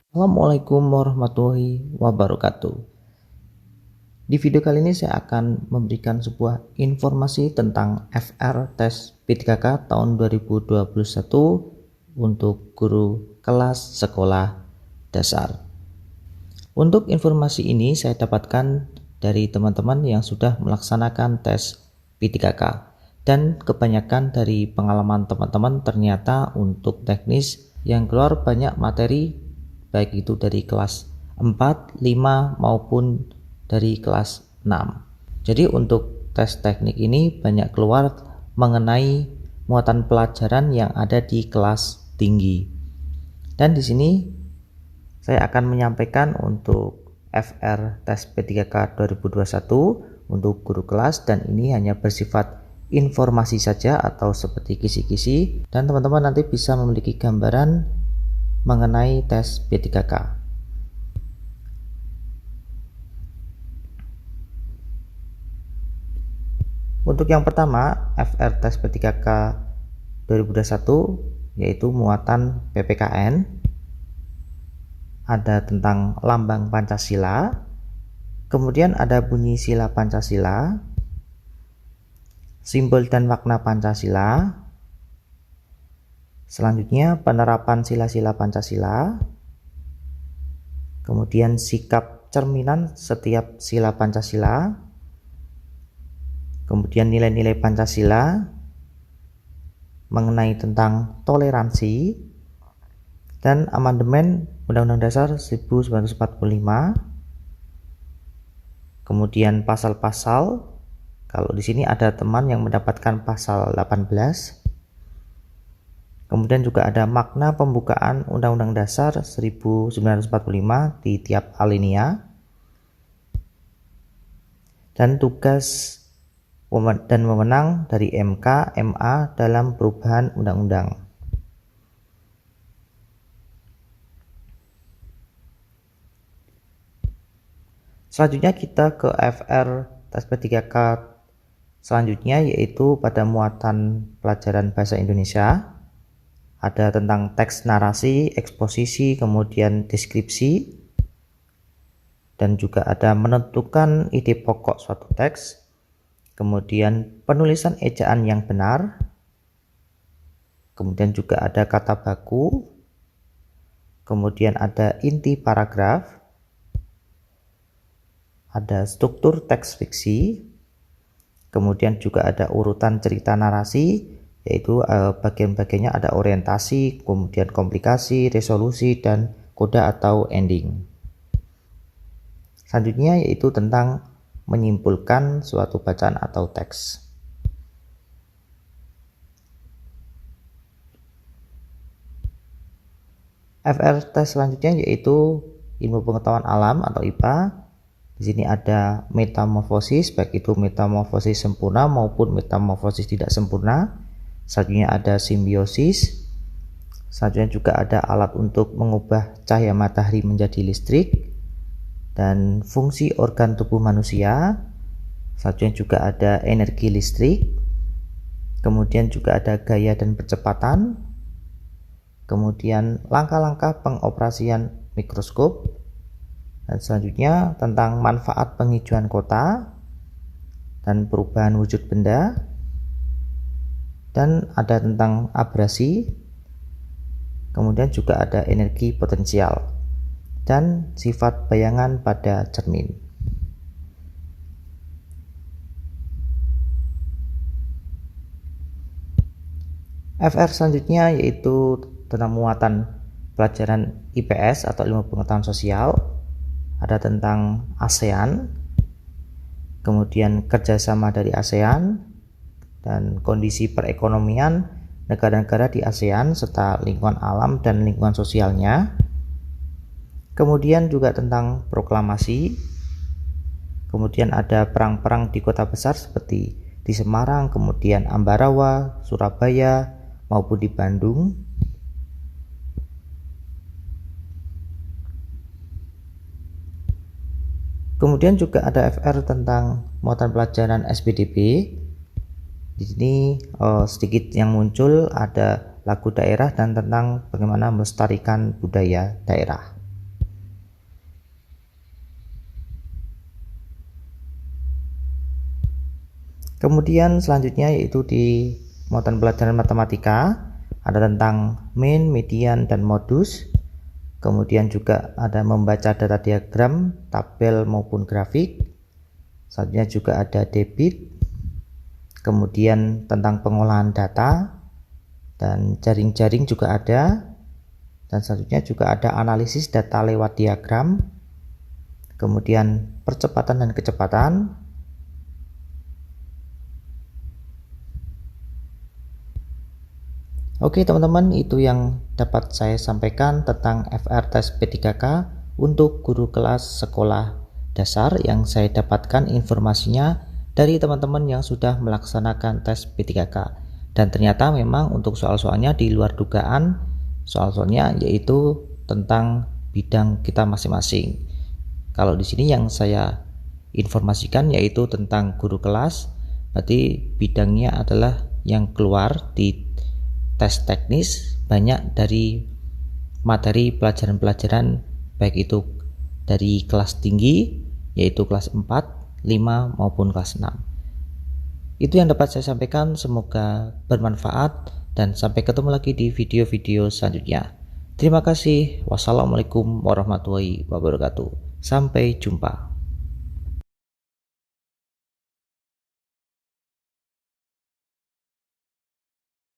Assalamualaikum warahmatullahi wabarakatuh. Di video kali ini saya akan memberikan sebuah informasi tentang FR tes P3K tahun 2021 untuk guru kelas sekolah dasar. Untuk informasi ini saya dapatkan dari teman-teman yang sudah melaksanakan tes P3K, dan kebanyakan dari pengalaman teman-teman ternyata untuk teknis yang keluar banyak materi, baik itu dari kelas 4, 5 maupun dari kelas 6. Jadi untuk tes teknik ini banyak keluar mengenai muatan pelajaran yang ada di kelas tinggi. Dan di sini saya akan menyampaikan untuk FR tes P3K 2021 untuk guru kelas, dan ini hanya bersifat informasi saja atau seperti kisi-kisi, dan teman-teman nanti bisa memiliki gambaran mengenai tes P3K. Untuk yang pertama, FR tes P3K 2021 yaitu muatan PPKN. Ada tentang lambang Pancasila, kemudian ada bunyi sila Pancasila, simbol dan makna Pancasila, selanjutnya penerapan sila-sila Pancasila, kemudian sikap cerminan setiap sila Pancasila, kemudian nilai-nilai Pancasila, mengenai tentang toleransi, dan amandemen Undang-Undang Dasar 1945. Kemudian pasal-pasal, kalau di sini ada teman yang mendapatkan pasal 18. Kemudian juga ada makna pembukaan Undang-Undang Dasar 1945 di tiap alinea, dan tugas dan wewenang dari MK, MA dalam perubahan undang-undang. Selanjutnya kita ke FR tes P3K selanjutnya, yaitu pada muatan pelajaran bahasa Indonesia. Ada tentang teks narasi, eksposisi, kemudian deskripsi, dan juga ada menentukan ide pokok suatu teks, kemudian penulisan ejaan yang benar, kemudian juga ada kata baku, kemudian ada inti paragraf, ada struktur teks fiksi, kemudian juga ada urutan cerita narasi, yaitu bagian-bagiannya ada orientasi, kemudian komplikasi, resolusi, dan koda atau ending. Selanjutnya yaitu tentang menyimpulkan suatu bacaan atau teks. FR tes selanjutnya yaitu ilmu pengetahuan alam atau IPA. Di sini ada metamorfosis, baik itu metamorfosis sempurna maupun metamorfosis tidak sempurna. Selanjutnya ada simbiosis. Selanjutnya juga ada alat untuk mengubah cahaya matahari menjadi listrik, dan fungsi organ tubuh manusia. Selanjutnya juga ada energi listrik. Kemudian juga ada gaya dan percepatan. Kemudian langkah-langkah pengoperasian mikroskop. Dan selanjutnya tentang manfaat penghijauan kota dan perubahan wujud benda, dan ada tentang abrasi, kemudian juga ada energi potensial, dan sifat bayangan pada cermin. FR selanjutnya yaitu tentang muatan pelajaran IPS atau ilmu pengetahuan sosial. Ada tentang ASEAN, kemudian kerjasama dari ASEAN, dan kondisi perekonomian negara-negara di ASEAN serta lingkungan alam dan lingkungan sosialnya. Kemudian juga tentang proklamasi, kemudian ada perang-perang di kota besar seperti di Semarang, kemudian Ambarawa, Surabaya, maupun di Bandung. Kemudian juga ada FR tentang muatan pelajaran SPDB. Di sini sedikit yang muncul ada lagu daerah dan tentang bagaimana melestarikan budaya daerah. Kemudian selanjutnya yaitu di muatan pelajaran matematika ada tentang mean, median, dan modus. Kemudian juga ada membaca data diagram, tabel maupun grafik. Selanjutnya juga ada debit. Kemudian tentang pengolahan data dan jaring-jaring juga ada. Dan selanjutnya juga ada analisis data lewat diagram. Kemudian percepatan dan kecepatan. Oke teman-teman, itu yang dapat saya sampaikan tentang FR tes P3K untuk guru kelas sekolah dasar yang saya dapatkan informasinya dari teman-teman yang sudah melaksanakan tes P3K. Dan ternyata memang untuk soal-soalnya di luar dugaan, soal-soalnya yaitu tentang bidang kita masing-masing. Kalau di sini yang saya informasikan yaitu tentang guru kelas, berarti bidangnya adalah yang keluar di tes teknis banyak dari materi pelajaran-pelajaran baik itu dari kelas tinggi yaitu kelas 4, 5 maupun kelas 6. Itu yang dapat saya sampaikan, semoga bermanfaat dan sampai ketemu lagi di video-video selanjutnya. Terima kasih. Wassalamualaikum warahmatullahi wabarakatuh. Sampai jumpa.